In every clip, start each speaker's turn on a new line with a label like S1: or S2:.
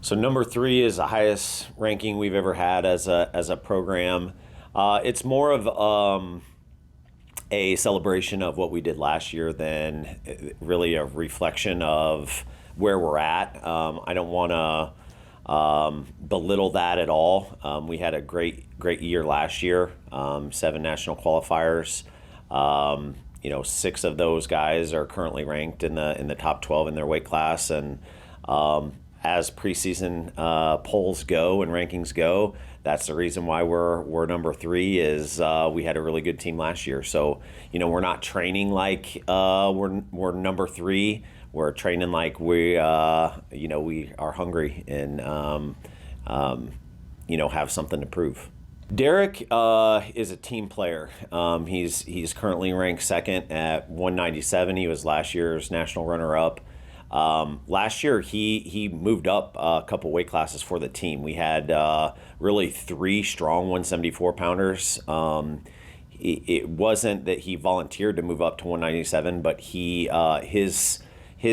S1: So number 3 is the highest ranking we've ever had as a program. It's more of a celebration of what we did last year than really a reflection of where we're at. I don't want to belittle that at all. We had a great year last year, 7 national qualifiers. 6 of those guys are currently ranked in the top 12 in their weight class, and as preseason polls go and rankings go, that's the reason why we're number 3 is we had a really good team last year. So we're not training like we're number 3. We're training like we are hungry and have something to prove. Derek is a team player. He's currently ranked 2nd at 197. He was last year's national runner-up. Last year, he moved up a couple weight classes for the team. We had really 3 strong 174-pounders. It wasn't that he volunteered to move up to 197, but his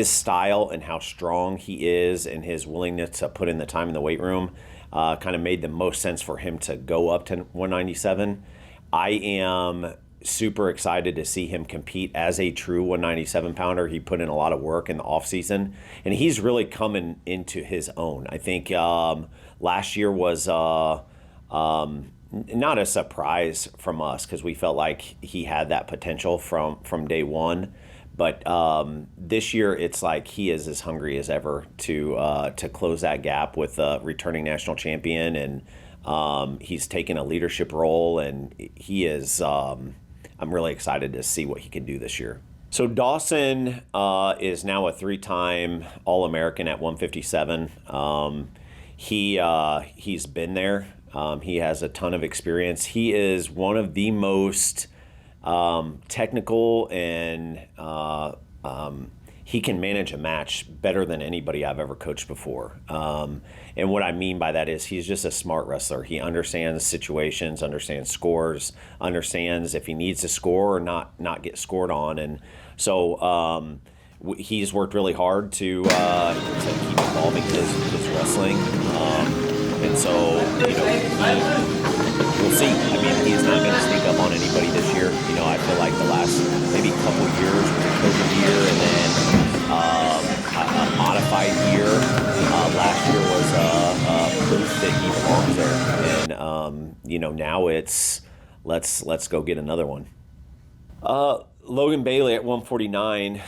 S1: style and how strong he is and his willingness to put in the time in the weight room kind of made the most sense for him to go up to 197. I am super excited to see him compete as a true 197-pounder. He put in a lot of work in the offseason, and he's really coming into his own. I think last year was not a surprise from us because we felt like he had that potential from day one. But this year, it's like he is as hungry as ever to close that gap with a returning national champion, and he's taken a leadership role, and he is. I'm really excited to see what he can do this year. So Dawson is now a 3-time All-American at 157. He's been there. He has a ton of experience. He is one of the most technical, and he can manage a match better than anybody I've ever coached before. And what I mean by that is he's just a smart wrestler. He understands situations, understands scores, understands if he needs to score or not get scored on. And so he's worked really hard to keep evolving his wrestling. And so, we'll see. I mean, he's not going to sneak up on anybody this year. I feel like the last maybe couple years was a COVID year, and then a modified year. Last year was proof that he belongs there. And, now it's let's go get another one. Logan Bailey at 149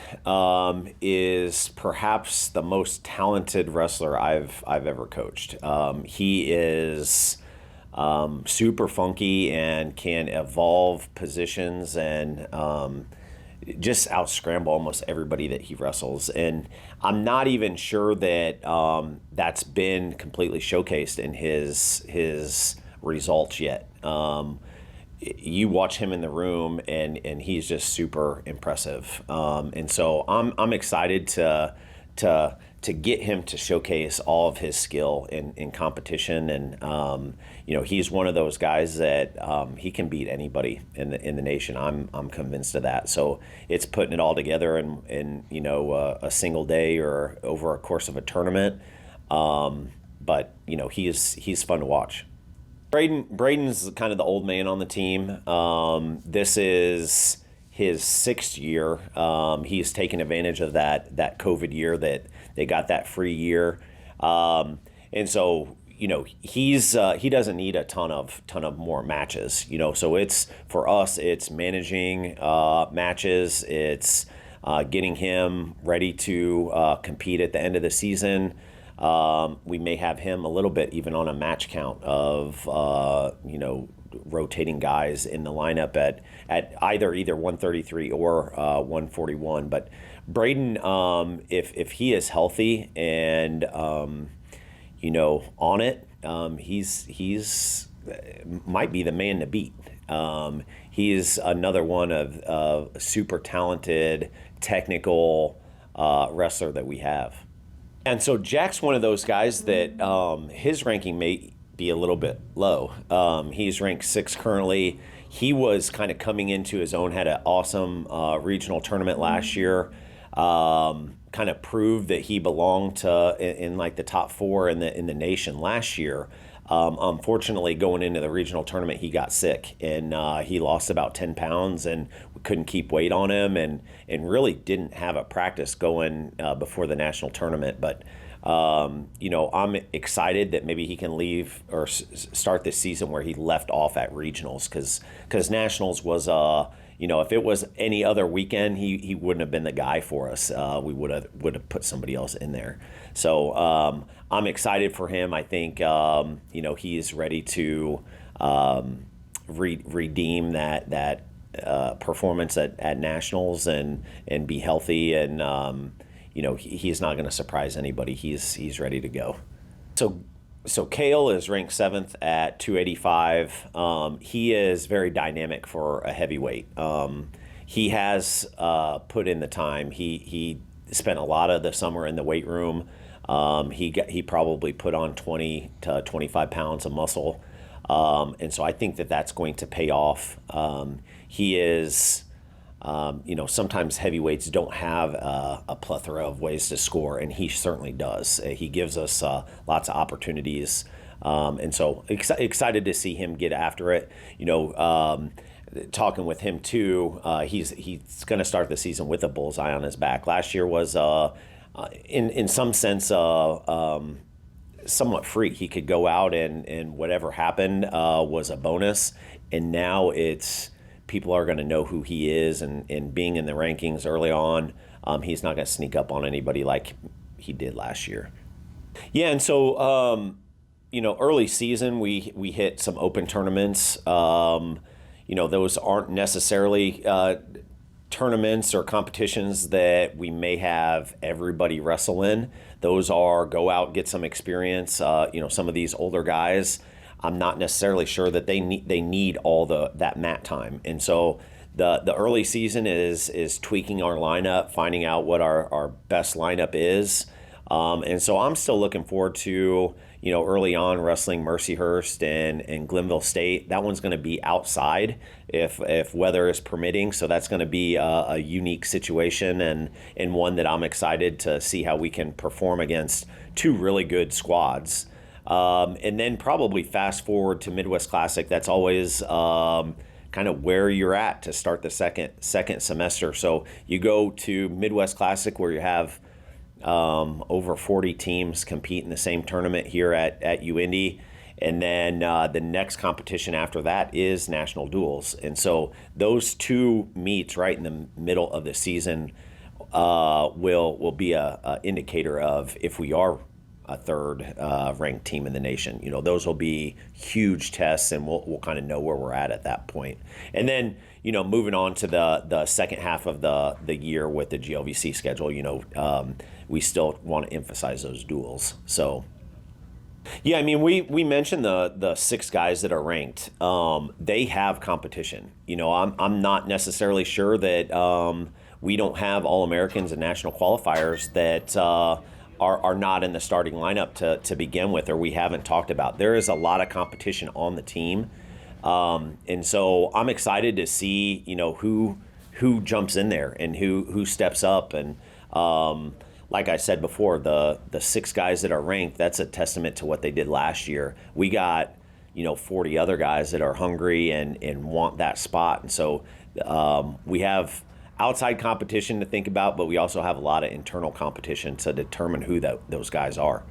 S1: is perhaps the most talented wrestler I've ever coached. He is super funky and can evolve positions and just out-scramble almost everybody that he wrestles. And I'm not even sure that that's been completely showcased in his results yet. You watch him in the room, and he's just super impressive. And so I'm excited to get him to showcase all of his skill in competition. And he's one of those guys that he can beat anybody in the nation. I'm convinced of that. So it's putting it all together in a single day or over a course of a tournament. But he's fun to watch. Braden's kind of the old man on the team. This is his 6th year. He's taken advantage of that COVID year that they got that free year. And so, he doesn't need a ton of more matches, so it's for us, it's managing matches. It's getting him ready to compete at the end of the season. We may have him a little bit even on a match count of, rotating guys in the lineup at either 133 or 141. But Braden, if he is healthy and, on it, he's might be the man to beat. He's another one of super talented, technical wrestler that we have. And so Jack's one of those guys that his ranking may be a little bit low. He's ranked 6th currently. He was kind of coming into his own, had an awesome regional tournament last year. Kind kind of proved that he belonged to in like the top 4 in the nation last year. Unfortunately, going into the regional tournament, he got sick and he lost about 10 pounds and we couldn't keep weight on him and really didn't have a practice going before the national tournament. But, I'm excited that maybe he can leave or start this season where he left off at regionals because nationals was, if it was any other weekend, he wouldn't have been the guy for us. We would have put somebody else in there. So I'm excited for him. I think he is ready to redeem that performance at nationals and be healthy. And he's not going to surprise anybody. He's ready to go. So Kale is ranked 7th at 285. He is very dynamic for a heavyweight. He has put in the time. He spent a lot of the summer in the weight room. He probably put on 20 to 25 pounds of muscle. And so I think that's going to pay off. He is, sometimes heavyweights don't have a plethora of ways to score, and he certainly does. He gives us lots of opportunities. And so excited to see him get after it. Talking with him too, he's going to start the season with a bullseye on his back. Last year was, in some sense, somewhat free. He could go out and whatever happened was a bonus. And now people are going to know who he is, and being in the rankings early on, he's not going to sneak up on anybody like he did last year. Yeah, and so, early season, we hit some open tournaments. Those aren't necessarily tournaments or competitions that we may have everybody wrestle in. Those are go out, get some experience. Some of these older guys, I'm not necessarily sure that they need all that mat time. And so the early season is tweaking our lineup, finding out what our best lineup is. And so I'm still looking forward to, early on wrestling Mercyhurst and Glenville State. That one's going to be outside if weather is permitting. So that's going to be a unique situation and one that I'm excited to see how we can perform against 2 really good squads. And then probably fast forward to Midwest Classic. That's always kind of where you're at to start the second semester. So you go to Midwest Classic where you have over 40 teams compete in the same tournament here at UIndy. And then the next competition after that is national duels. And so those 2 meets right in the middle of the season will be a indicator of if we are a 3rd ranked team in the nation. Those will be huge tests, and we'll kind of know where we're at that point. And then, moving on to the second half of the year with the GLVC schedule, we still want to emphasize those duels. So, yeah, I mean, we mentioned the 6 guys that are ranked. They have competition. I'm not necessarily sure that we don't have All-Americans and national qualifiers that are not in the starting lineup to begin with, or we haven't talked about. There is a lot of competition on the team. And so I'm excited to see, who jumps in there and who steps up. And like I said before, the 6 guys that are ranked, that's a testament to what they did last year. We got, 40 other guys that are hungry and want that spot. And so we have outside competition to think about, but we also have a lot of internal competition to determine who those guys are.